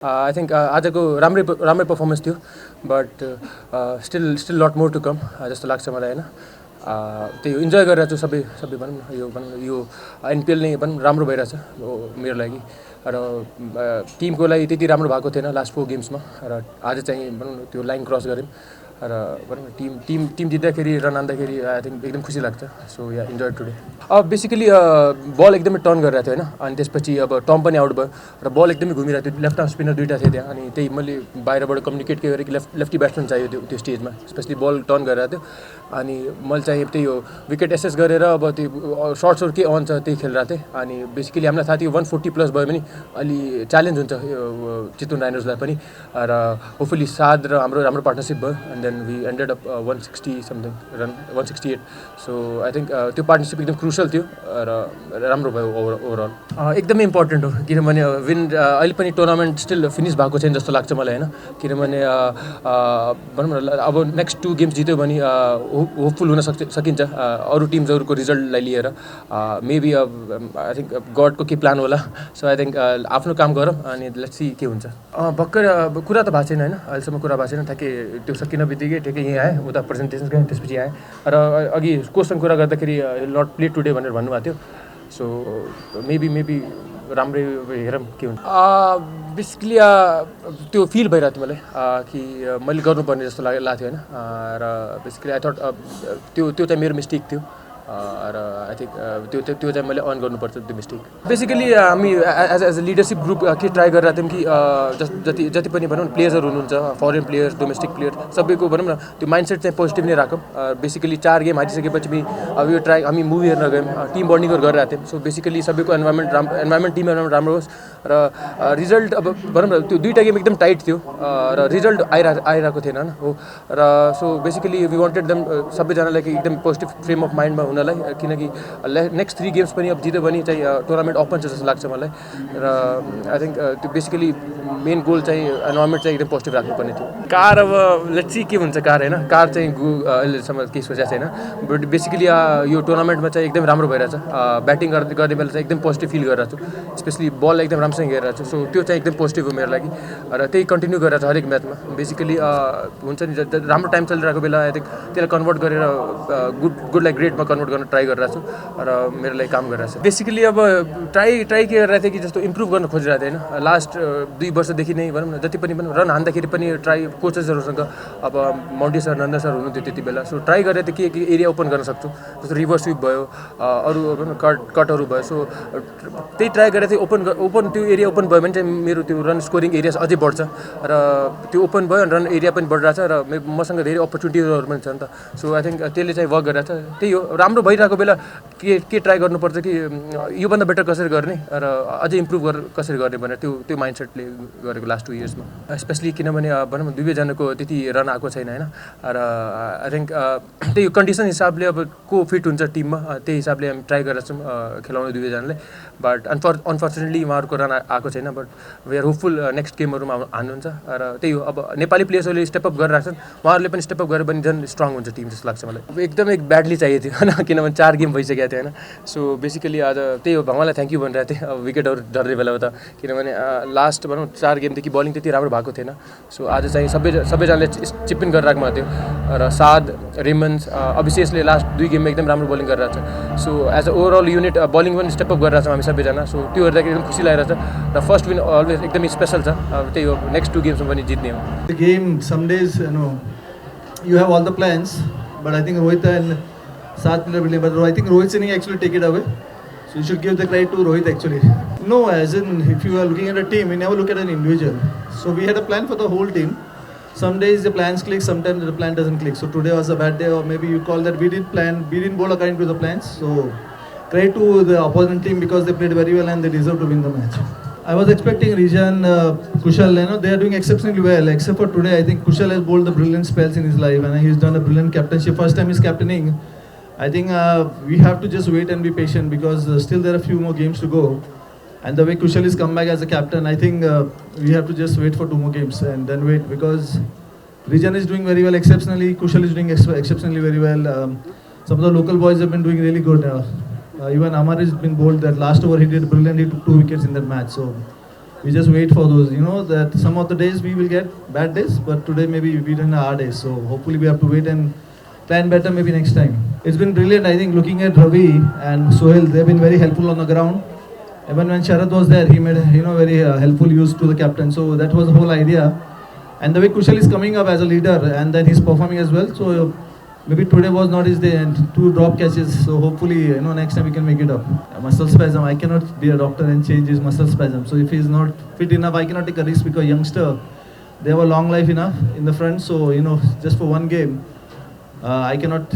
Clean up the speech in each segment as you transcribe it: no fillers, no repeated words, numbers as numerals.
I think आजको राम्रै performance थियो but still lot more to come जस्तो लाग्छ मलाई होइन। त्यही इन्जोय गरिरहेको छु सबै भनौँ न यो एनपिएल नै भनौँ राम्रो भइरहेछ मेरो लागि र टिमको लागि त्यति राम्रो भएको थिएन लास्ट 4 गेम्समा र आज चाहिँ भनौँ न त्यो लाइन क्रस गऱ्यौँ र भनौँ न टिम जित्दाखेरि रन हान्दाखेरि आई थिङ्क एकदम खुसी लाग्छ। सो या इन्जोय टुडे। बेसिकली बल एकदमै टर्न गरिरहेको थियो होइन, अनि त्यसपछि अब टम पनि आउट भयो र बल एकदमै घुमिरहेको थियो। लेफ्ट आर्म स्पिनर दुईवटा थियो त्यहाँ, अनि त्यही मैले बाहिरबाट कम्युनिकेट के गरेँ कि लेफ्टी ब्याट्सम्यान चाहियो त्यो स्टेजमा, स्पेसली बल टर्न गरिरहेको थियो। अनि मैले चाहिँ त्यही हो विकेट एसेस गरेर अब त्यो सर्ट्सहरू के अन छ त्यही खेलिरहेको थिएँ। अनि बेसिकली हामीलाई थाहा थियो 140+ भयो भने अलि च्यालेन्ज हुन्छ चितवन राइनर्सलाई पनि, र होपफुली साद र हाम्रो पार्टनरसिप भयो and then we ended up 160 something run 168। So I think त्यो पार्टनरसिप एकदम क्रुसल थियो र राम्रो भयो ओभरअल। एकदमै इम्पोर्टेन्ट हो किनभने अहिले पनि टुर्नामेन्ट स्टिल फिनिस भएको छैन जस्तो लाग्छ मलाई होइन, किनभने भनौँ न अब नेक्स्ट 2 गेम्स जित्यो भने होपफुल हुन सकिन्छ अरू टिम्सहरूको रिजल्टलाई लिएर। मेबी आई थिङ्क गडको के प्लान होला। सो आई थिङ्क आफ्नो काम गरौँ अनि लेट्स सी के हुन्छ। भर्खर कुरा त भएको छैन होइन, अहिलेसम्म कुरा भएको छैन। ठ्याक्कै त्यो सकिन बित्तिकै ठ्याक्कै यहीँ आएँ, उता प्रेजेन्टेसन गएँ, त्यसपछि आएँ र अघि कोचसँग कुरा गर्दाखेरि नट प्ले टुडे भनेर भन्नुभएको थियो। सो मेबी राम्रै हेरौँ के हुन्छ। बेसिकली त्यो फिल भइरहेको थियो मलाई कि मैले गर्नुपर्ने जस्तो लागेको थियो होइन, र बेसिकली आई थट त्यो चाहिँ मेरो मिस्टेक थियो र आई थिङ्क त्यो चाहिँ मैले अन गर्नुपर्छ त्यो मिस्टेक। बेसिकली हामी एज अ लिडरसिप ग्रुप के ट्राई गरिरहेको थियौँ कि जति पनि भनौँ न प्लेयर्सहरू हुनुहुन्छ, फरेन प्लेयर्स, डोमेस्टिक प्लेयर, सबैको भनौँ न त्यो माइन्डसेट चाहिँ पोजिटिभ नै राखौँ। बेसिकली 4 गेम हारिसकेपछि अब यो हामी मुभी हेर्न गयौँ, टिम बन्डिङहरू गरिरहेको थियौँ। सो बेसिकली सबैको टिम इन्भाइरोमेन्ट राम्रो होस् र रिजल्ट अब भनौँ न त्यो 2टा गेम एकदम टाइट थियो र रिजल्ट आइरहेको थिएन होइन हो। र so basically we wanted them सबैजनालाई एकदम पोजिटिभ फ्रेम अफ माइन्डमा हुनलाई, किनकि नेक्स्ट 3 गेम्स पनि अब जित्यो भने चाहिँ टुर्नामेन्ट ओपन छ जस्तो लाग्छ मलाई। र आई थिङ्क त्यो बेसिकली मेन गोल चाहिँ इन्भाइरोमेन्ट चाहिँ एकदम पोजिटिभ राख्नुपर्ने थियो। कार अब लेट्स सी के हुन्छ कार होइन, कार चाहिँ अहिलेसम्म केही सोचेको छैन बट बेसिकली यो टुर्नामेन्टमा चाहिँ एकदम राम्रो भइरहेछ। ब्याटिङ गर्ने बेला चाहिँ एकदम पोजिटिभ फिल गरिरहेको छु, स्पेसली बल एकदम राम्रोसँग हेरिरहेको छु। सो त्यो चाहिँ एकदम पोजिटिभ हो मेरो लागि र त्यही कन्टिन्यू गरिरहेको छ हरेक म्याचमा। बेसिकली हुन्छ नि राम्रो टाइम चलिरहेको बेला आई थिङ्क त्यसलाई कन्भर्ट गरेर गुडलाई ग्रेडमा कन्भर्ट गर्न ट्राई गरिरहेको छु र मेरो लागि काम गरिरहेको छु। बेसिकली अब ट्राई के गरिरहेको थिएँ कि जस्तो इम्प्रुभ गर्न खोजिरहेको थिएँ होइन। लास्ट 2 वर्षदेखि नै भनौँ न जति पनि रन हान्दाखेरि पनि ट्राई कोचेसहरूसँग अब मन्टी सर, नन्द सर हुनुहुन्थ्यो त्यति बेला। सो ट्राई गरेर थिएँ के एरिया ओपन गर्न सक्छु, जस्तो रिभर्स स्विप भयो, अरू भनौँ कटहरू भयो। सो त्यही ट्राई गरेर थिएँ। ओपन त्यो एरिया ओपन भयो भने चाहिँ मेरो त्यो रन स्कोरिङ एरिया अझै बढ्छ र त्यो ओपन भयो रन एरिया पनि बढिरहेछ र मसँग धेरै अपर्च्युनिटिजहरू पनि छ नि त। सो आई थिङ्क त्यसले चाहिँ वर्क गरिरहेछ। त्यही हो राम्रो भइरहेको बेला के ट्राई गर्नुपर्छ कि योभन्दा बेटर कसरी गर्ने र अझै इम्प्रुभ कसरी गर्ने भनेर त्यो माइन्डसेटले गरेको लास्ट 2 इयर्समा। स्पेसली किनभने भनौँ न दुवैजनाको त्यति रन आएको छैन होइन, र आई थिङ्क त्यही कन्डिसन हिसाबले अब को फिट हुन्छ टिममा त्यही हिसाबले हामी ट्राई गरेका छौँ खेलाउने दुवैजनाले। बट अनफर्चुनेटली उहाँहरूको रन आएको छैन, but we are hopeful next गेमहरूमा हान्नुहुन्छ। र त्यही हो अब नेपाली प्लेयर्सहरूले स्टेपअप गरिरहेको छन्, उहाँहरूले पनि स्टेपअप गरेर पनि झन् स्ट्रङ हुन्छ टिम जस्तो लाग्छ मलाई। एकदमै ब्याडली चाहिएको थियो होइन, किनभने 4 गेम भइसकेको थियो होइन। सो बेसिकली आज त्यही हो भगवान्लाई थ्याङ्क यू भनिरहेको थिएँ अब विकेटहरू झर्ने बेला त, किनभने लास्ट भनौँ 4 गेमदेखि बलिङ त्यति राम्रो भएको थिएन। सो आज चाहिँ सबैजनाले चिप इन गरिराख्नु भएको थियो र साद, रेमन्स, अभिषेकले लास्ट 2 गेममा एकदम राम्रो बलिङ गरिरहेको छ। So as a overall unit bowling पनि स्टेपअप गरिरहेको छौँ हामी सबैजना। सो त्यो हेर्दाखेरि एकदम खुसी लागिरहेछ र फर्स्ट विन अलवेज एकदमै स्पेसल छ। अब त्यही हो नेक्स्ट 2 गेम्समा पनि जित्ने हो। The game some days you have all the plans, but I think Rohit and Saad player will, but I think Rohit's inning actually take it away. So you should give the credit to Rohit actually. No, as in if you are looking at a team, you never look at an individual. So we had a plan for the whole team. Some days the plans click, sometimes the plan doesn't click. So today was a bad day, or maybe you call that we didn't bowl according to the plans. So credit to the opposing team because they played very well and they deserve to win the match. I was expecting Rijan, Kushal, they are doing exceptionally well. Except for today, I think Kushal has bowled the brilliant spells in his life and he's done a brilliant captainship. First time he's captaining. I think we have to just wait and be patient because still there are a few more games to go. And the way Kushal is come back as a captain, I think we have to just wait for 2 more games and then wait because Rijan is doing very well exceptionally. Kushal is doing exceptionally very well. Some of the local boys have been doing really good. Even Amar has been bowled that last over he did brilliant. He took 2 wickets in that match. So we just wait for those. You know that some of the days we will get bad days, but today maybe we didn't have hard days. So hopefully we have to wait and plan better maybe next time. It's been brilliant. I think looking at Ravi and Sohail, they've been very helpful on the ground. Even when Sharad was there, he made very helpful use to the captain. So that was the whole idea. And the way Kushal is coming up as a leader, and then he's performing as well. So maybe today was not his day, and 2 drop catches. So hopefully next time we can make it up. Muscle spasm. I cannot be a doctor and change his muscle spasm. So if he's not fit enough, I cannot take a risk because youngster, they have a long life enough in the front. So just for one game, I cannot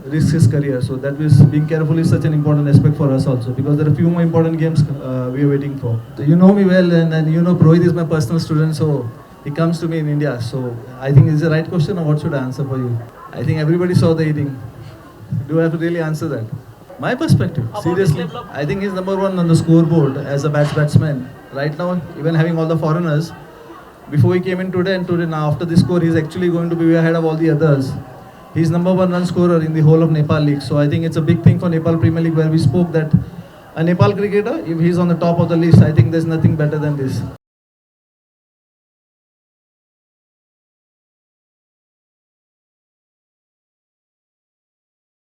risk his career. So that is being careful is such an important aspect for us also, because there are a few more important games we are waiting for. So you know me well, and Rohit is my personal student, so he comes to me in India. So I think it's the right question, or what should I answer for you? I think everybody saw the eating. Do I have to really answer that? My perspective, seriously, I think he's number 1 on the scoreboard as a batsman. Right now, even having all the foreigners, before he came in today and today now after this score, he's actually going to be way ahead of all the others. He's number 1 run scorer in the whole of Nepal League. So I think it's a big thing for Nepal Premier League, where we spoke that a Nepal cricketer, if he's on the top of the list, I think there's nothing better than this.